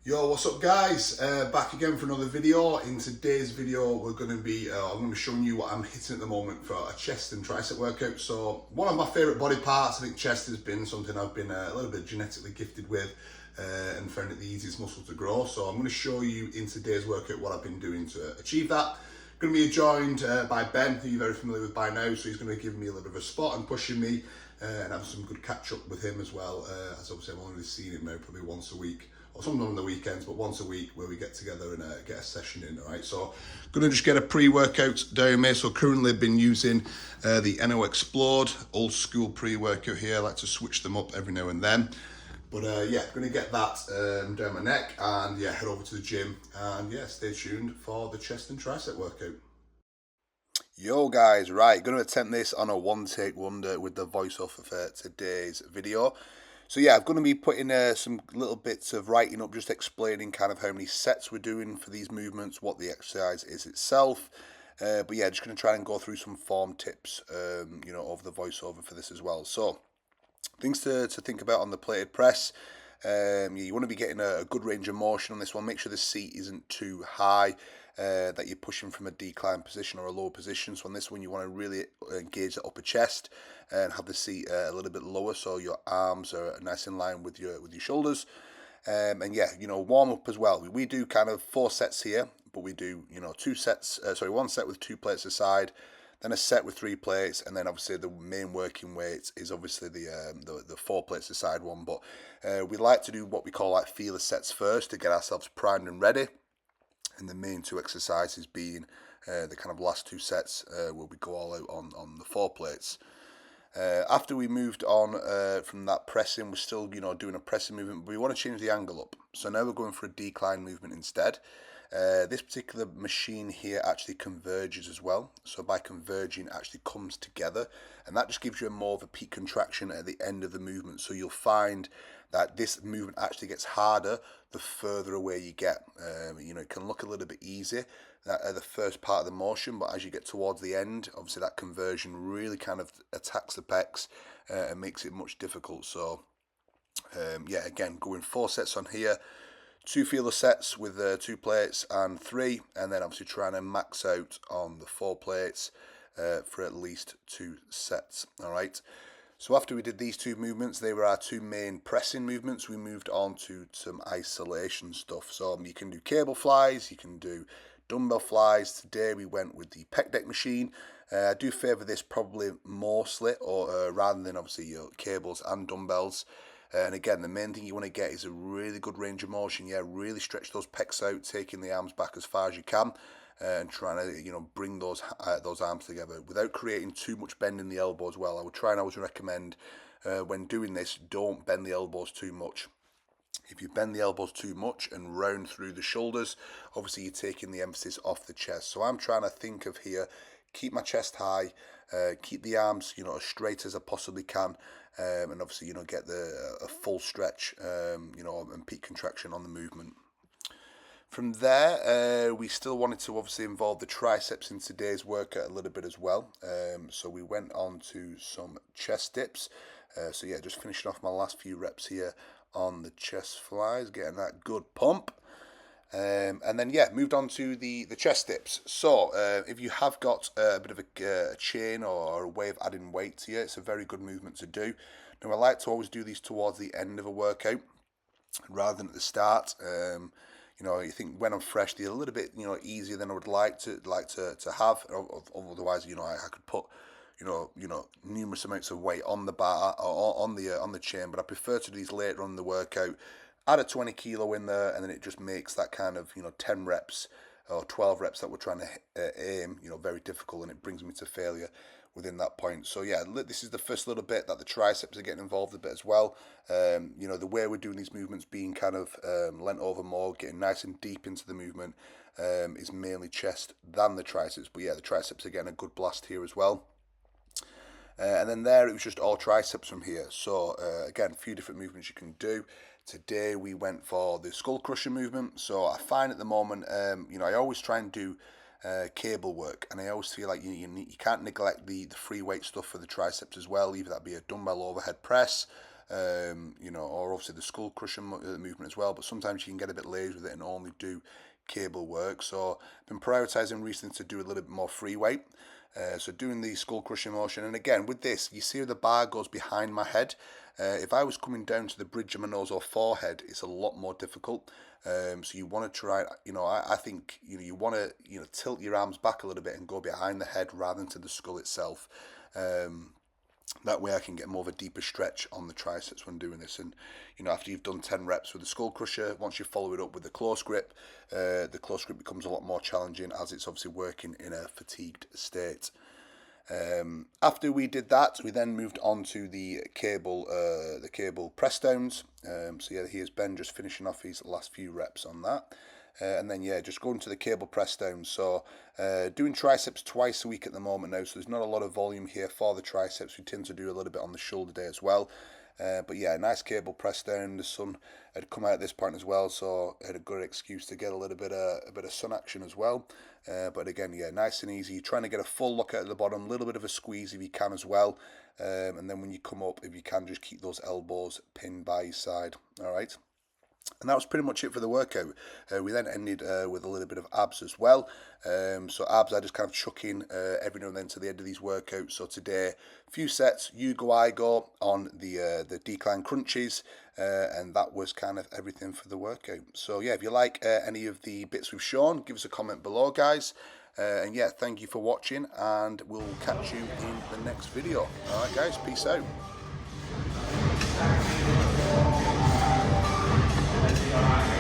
Yo, what's up guys? Back again for another video. In today's video I'm going to be showing you what I'm hitting at the moment for a chest and tricep workout. So one of my favourite body parts, I think chest has been something I've been a little bit genetically gifted with and found it the easiest muscle to grow. So I'm going to show you in today's workout what I've been doing to achieve that. Going to be joined by Ben, who you're very familiar with by now, so he's going to give me a little bit of a spot and pushing me and have some good catch up with him as well, as obviously I've only seen him now probably once a week, or sometimes on the weekends, but once a week where we get together and get a session in, all right? So going to just get a pre-workout down here. So currently I've been using the NO Explode, old school pre-workout here. I like to switch them up every now and then. But yeah, going to get that down my neck and yeah, head over to the gym and yeah, stay tuned for the chest and tricep workout. Yo guys, right, going to attempt this on a one-take wonder with the voiceover for today's video. So yeah, I'm going to be putting some little bits of writing up, just explaining kind of how many sets we're doing for these movements, what the exercise is itself. But yeah, just going to try and go through some form tips, over the voiceover for this as well. So things to think about on the plated press. You want to be getting a good range of motion on this one. Make sure the seat isn't too high, that you're pushing from a decline position or a lower position. So on this one, you want to really engage the upper chest and have the seat a little bit lower, so your arms are nice in line with your shoulders. And yeah, warm up as well. We do kind of 4 sets here, but we do 2 sets. One set with 2 plates aside, then a set with 3 plates, and then obviously the main working weight is obviously the 4 plates aside one. But we like to do what we call like feeler sets first to get ourselves primed and ready, and the main 2 exercises being the kind of last 2 sets where we go all out on the 4 plates. After we moved on from that pressing, we're still doing a pressing movement, but we want to change the angle up. So now we're going for a decline movement instead. This particular machine here actually converges as well. So by converging, it actually comes together, and that just gives you more of a peak contraction at the end of the movement. So you'll find that this movement actually gets harder the further away you get. It can look a little bit easier at the first part of the motion, but as you get towards the end, obviously that conversion really kind of attacks the pecs and makes it much difficult. So yeah, again, going 4 sets on here, 2 feeler sets with 2 plates and 3, and then obviously trying to max out on the 4 plates for at least 2 sets. All right. So after we did these 2 movements, they were our 2 main pressing movements. We moved on to some isolation stuff. So you can do cable flies, you can do dumbbell flies. Today we went with the pec deck machine. I do favour this probably mostly, or rather than obviously cables and dumbbells. And again, the main thing you want to get is a really good range of motion. Yeah, really stretch those pecs out, taking the arms back as far as you can, and trying to bring those arms together without creating too much bend in the elbow as well. I would try and always recommend when doing this, don't bend the elbows too much. If you bend the elbows too much and round through the shoulders, obviously you're taking the emphasis off the chest. So I'm trying to think of here, keep my chest high, keep the arms as straight as I possibly can, and obviously get a full stretch, and peak contraction on the movement. From there, we still wanted to obviously involve the triceps in today's workout a little bit as well. So we went on to some chest dips. So yeah, just finishing off my last few reps here on the chest flies, getting that good pump. And then yeah, moved on to the chest dips. So if you have got a bit of a chain or a way of adding weight to you, it's a very good movement to do. Now I like to always do these towards the end of a workout rather than at the start. You think when I'm fresh, they're a little bit easier than I would like to have. Otherwise, I could put numerous amounts of weight on the bar or on the chain. But I prefer to do these later on in the workout. Add a 20 kilo in there, and then it just makes that kind of 10 reps or 12 reps that we're trying to aim very difficult, and it brings me to failure within that point. So yeah, this is the first little bit that the triceps are getting involved a bit as well. The way we're doing these movements, being kind of leant over more, getting nice and deep into the movement, is mainly chest than the triceps. But yeah, the triceps are getting a good blast here as well. And then there, it was just all triceps from here. So again, a few different movements you can do. Today we went for the skull crusher movement. So I find at the moment, I always try and do cable work, and I always feel like you can't neglect the free weight stuff for the triceps as well. Either that be a dumbbell overhead press, you know, or obviously the skull crusher movement as well, but sometimes you can get a bit lazy with it and only do cable work. So I've been prioritizing recently to do a little bit more free weight. So doing the skull crushing motion, and again with this, you see how the bar goes behind my head. If I was coming down to the bridge of my nose or forehead, it's a lot more difficult. So you want to try, you know, I think, you know, you want to, you know, tilt your arms back a little bit and go behind the head rather than to the skull itself. That way I can get more of a deeper stretch on the triceps when doing this. And, you know, after you've done 10 reps with the skull crusher, once you follow it up with the close grip becomes a lot more challenging, as it's obviously working in a fatigued state. After we did that, we then moved on to the cable press downs. So yeah, here's Ben just finishing off his last few reps on that. And then yeah, just going to the cable press down. So doing triceps twice a week at the moment now, so there's not a lot of volume here for the triceps. We tend to do a little bit on the shoulder day as well. But yeah, nice cable press down. The sun had come out at this point as well, so I had a good excuse to get a little bit of sun action as well. But again, yeah, nice and easy. You're trying to get a full look out at the bottom, a little bit of a squeeze if you can as well. And then when you come up, if you can, just keep those elbows pinned by your side. All right. And that was pretty much it for the workout. We then ended with a little bit of abs as well. So abs I just kind of chuck in every now and then to the end of these workouts. So today, a few sets, you go, I go on the decline crunches. And that was kind of everything for the workout. So yeah, if you like any of the bits we've shown, give us a comment below, guys. And yeah, thank you for watching, and we'll catch you in the next video. All right, guys, peace out. All right.